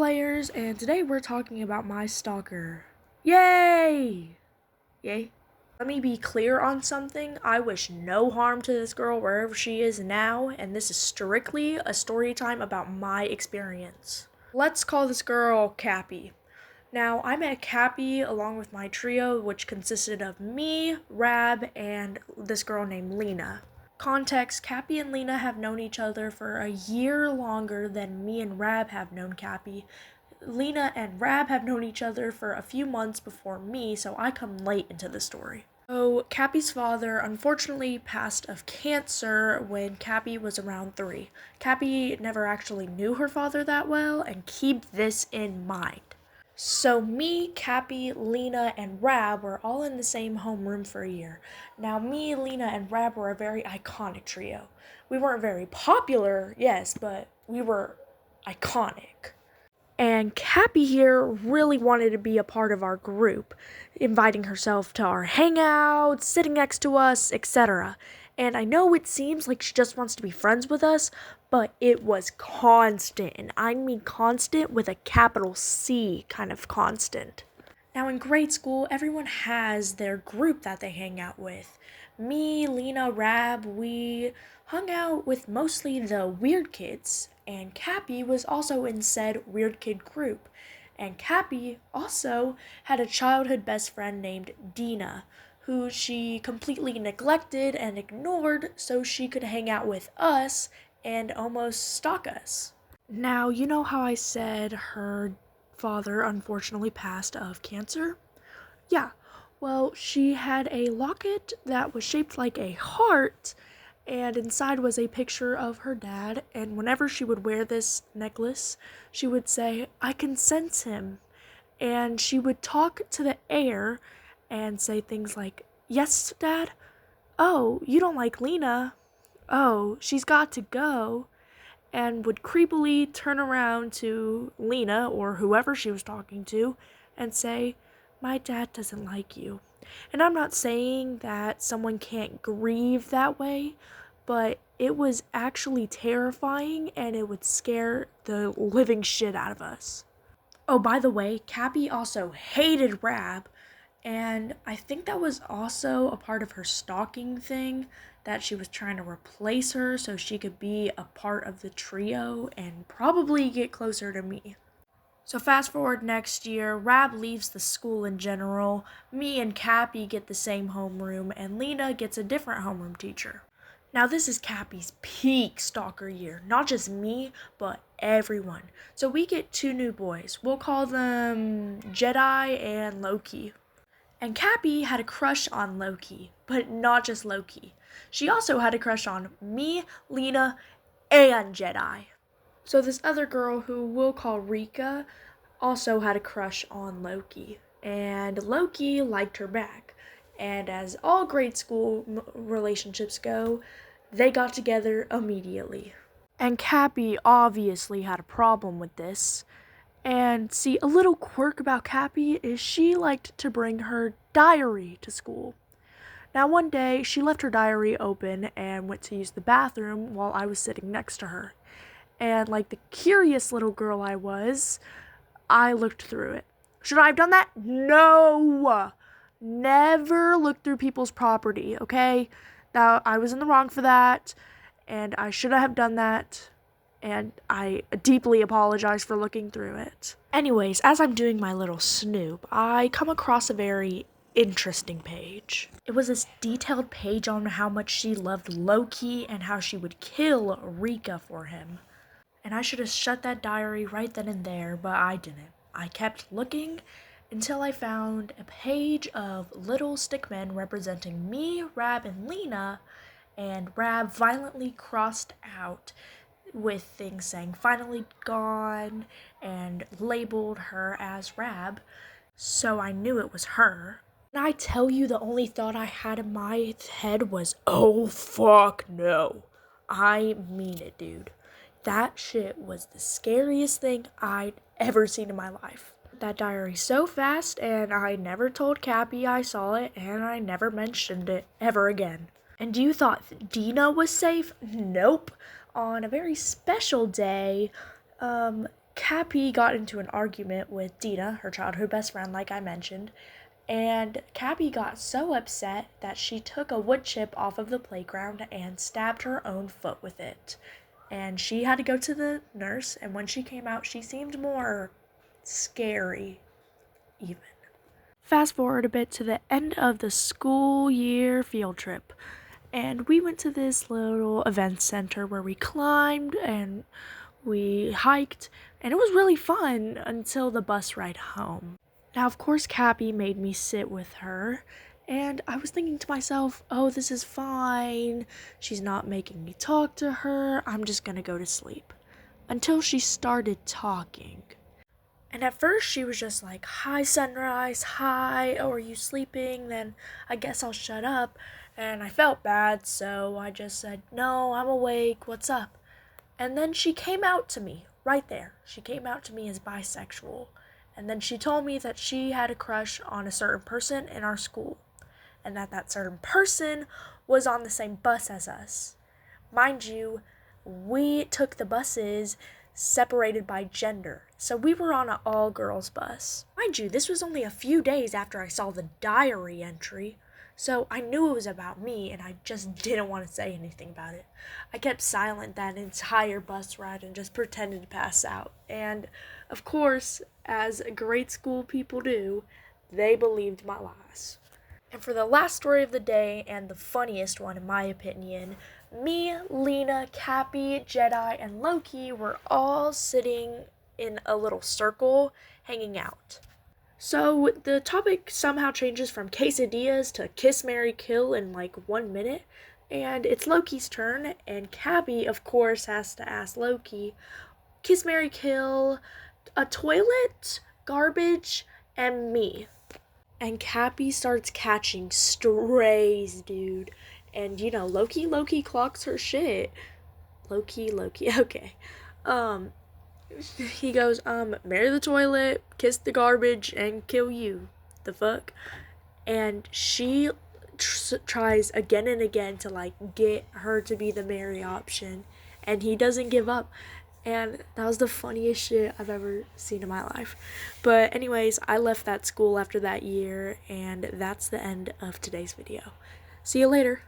players, and today we're talking about my stalker. Yay! Yay. Let me be clear on something. I wish no harm to this girl wherever she is now, and this is strictly a story time about my experience. Let's call this girl Cappy. Now, I met Cappy along with my trio, which consisted of me, Rab, and this girl named Lena. Context, Cappy and Lena have known each other for a year longer than me and Rab have known Cappy. Lena and Rab have known each other for a few months before me, so I come late into the story. So, Cappy's father unfortunately passed of cancer when Cappy was around 3. Cappy never actually knew her father that well, and keep this in mind. So me, Cappy, Lena, and Rab were all in the same homeroom for a year. Now me, Lena, and Rab were a very iconic trio. We weren't very popular, yes, but we were iconic. And Cappy here really wanted to be a part of our group, inviting herself to our hangouts, sitting next to us, etc. And I know it seems like she just wants to be friends with us, but it was constant. And I mean constant with a capital C kind of constant. Now in grade school, everyone has their group that they hang out with. Me, Lena, Rab, we hung out with mostly the weird kids, and Cappy was also in said weird kid group. And Cappy also had a childhood best friend named Dina, who she completely neglected and ignored so she could hang out with us and almost stalk us. Now, you know how I said her father unfortunately passed of cancer? Yeah, well, she had a locket that was shaped like a heart, and inside was a picture of her dad, and whenever she would wear this necklace, she would say, "I can sense him." And she would talk to the air and say things like, "Yes, Dad? Oh, you don't like Lena? Oh, she's got to go." And would creepily turn around to Lena or whoever she was talking to and say, "My dad doesn't like you." And I'm not saying that someone can't grieve that way, but it was actually terrifying and it would scare the living shit out of us. Oh, by the way, Cappy also hated Rab, and I think that was also a part of her stalking thing, that she was trying to replace her so she could be a part of the trio and probably get closer to me. So fast forward next year, Rab leaves the school in general, me and Cappy get the same homeroom, and Lena gets a different homeroom teacher. Now this is Cappy's peak stalker year, not just me, but everyone. So we get 2 new boys. We'll call them Jedi and Loki. And Cappy had a crush on Loki, but not just Loki. She also had a crush on me, Lena, and Jedi. So this other girl, who we'll call Rika, also had a crush on Loki. And Loki liked her back. And as all grade school relationships go, they got together immediately. And Cappy obviously had a problem with this. And see, a little quirk about Cappy is she liked to bring her diary to school. Now one day, she left her diary open and went to use the bathroom while I was sitting next to her. And like the curious little girl I was, I looked through it. Should I have done that? No! Never look through people's property, okay? Now, I was in the wrong for that, and I should have done that, and I deeply apologize for looking through it. Anyways, as I'm doing my little snoop, I come across a very interesting page. It was this detailed page on how much she loved Loki and how she would kill Rika for him. And I should have shut that diary right then and there, but I didn't. I kept looking until I found a page of little stickmen representing me, Rab, and Lena, and Rab violently crossed out with things saying "finally gone" and labeled her as Rab, so I knew it was her. And I tell you, the only thought I had in my head was, "Oh fuck no." I mean it, dude. That shit was the scariest thing I'd ever seen in my life. That diary so fast, and I never told Cappy I saw it, and I never mentioned it ever again. And you thought Dina was safe? Nope. On a very special day, Cappy got into an argument with Dina, her childhood best friend, like I mentioned, and Cappy got so upset that she took a wood chip off of the playground and stabbed her own foot with it. And she had to go to the nurse, and when she came out, she seemed more scary, even. Fast forward a bit to the end of the school year field trip, and we went to this little event center where we climbed and we hiked, and it was really fun until the bus ride home. Now, of course, Cappy made me sit with her, and I was thinking to myself, oh, this is fine. She's not making me talk to her. I'm just gonna go to sleep. Until she started talking. And at first, she was just like, hi, Sunrise, hi, oh, are you sleeping? Then I guess I'll shut up. And I felt bad, so I just said, no, I'm awake, what's up? And then she came out to me, right there. She came out to me as bisexual. And then she told me that she had a crush on a certain person in our school. And that certain person was on the same bus as us. Mind you, we took the buses separated by gender. So we were on an all-girls bus. Mind you, this was only a few days after I saw the diary entry. So I knew it was about me, and I just didn't want to say anything about it. I kept silent that entire bus ride and just pretended to pass out. And, of course, as grade school people do, they believed my lies. And for the last story of the day, and the funniest one in my opinion, me, Lena, Cappy, Jedi, and Loki were all sitting in a little circle hanging out. So the topic somehow changes from quesadillas to kiss, marry, kill in like 1 minute. And it's Loki's turn, and Cappy, of course, has to ask Loki, kiss, marry, kill, a toilet, garbage, and me. And Cappy starts catching strays, dude. And you know, Loki clocks her shit. Loki, okay. He goes, marry the toilet, kiss the garbage, and kill you. The fuck? And she tries again and again to, like, get her to be the marry option. And he doesn't give up. And that was the funniest shit I've ever seen in my life. But anyways, I left that school after that year, and that's the end of today's video. See you later.